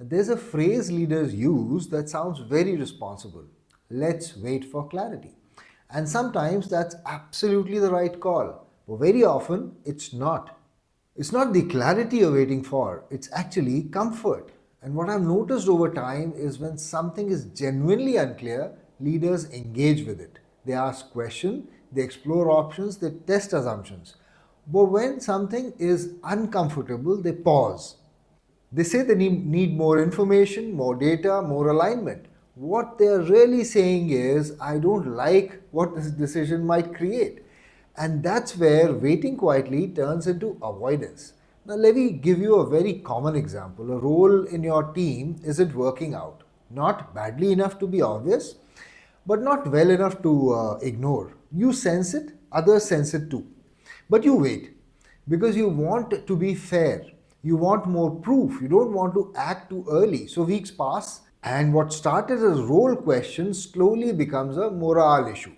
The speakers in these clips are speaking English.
There's a phrase leaders use that sounds very responsible. Let's wait for clarity. And sometimes that's absolutely the right call. But very often it's not. It's not the clarity you're waiting for, it's actually comfort. And what I've noticed over time is when something is genuinely unclear, leaders engage with it. They ask questions, they explore options, they test assumptions. But when something is uncomfortable, they pause. They say they need more information, more data, more alignment. What they're really saying is, I don't like what this decision might create. And that's where waiting quietly turns into avoidance. Now, let me give you a very common example. A role in your team isn't working out. Not badly enough to be obvious, but not well enough to ignore. You sense it, others sense it too. But you wait because you want to be fair. You want more proof. You don't want to act too early. So weeks pass, and what started as role question slowly becomes a morale issue,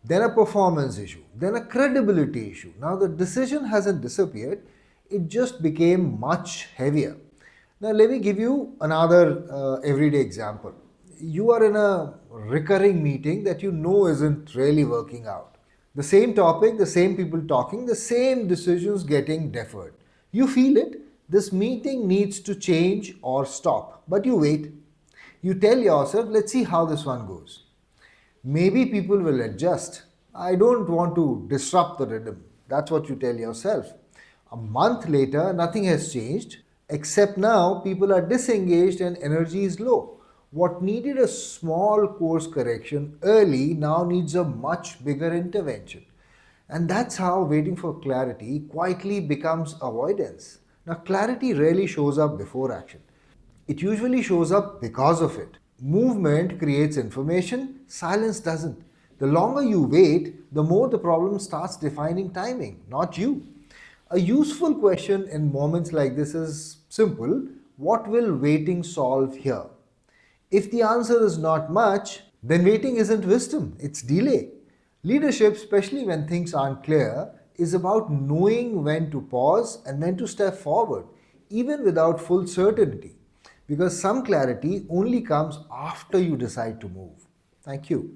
then a performance issue, then a credibility issue. Now the decision hasn't disappeared, it just became much heavier. Now, let me give you another everyday example. You are in a recurring meeting that you know isn't really working out. The same topic, the same people talking, the same decisions getting deferred. You feel it, this meeting needs to change or stop, but you wait. You tell yourself, let's see how this one goes. Maybe people will adjust. I don't want to disrupt the rhythm. That's what you tell yourself. A month later, nothing has changed, except now people are disengaged and energy is low. What needed a small course correction early now needs a much bigger intervention. And that's how waiting for clarity quietly becomes avoidance. Now, clarity rarely shows up before action. It usually shows up because of it. Movement creates information, silence doesn't. The longer you wait, the more the problem starts defining timing, not you. A useful question in moments like this is simple: what will waiting solve here? If the answer is not much, then waiting isn't wisdom, it's delay. Leadership, especially when things aren't clear, is about knowing when to pause and when to step forward, even without full certainty. Because some clarity only comes after you decide to move. Thank you.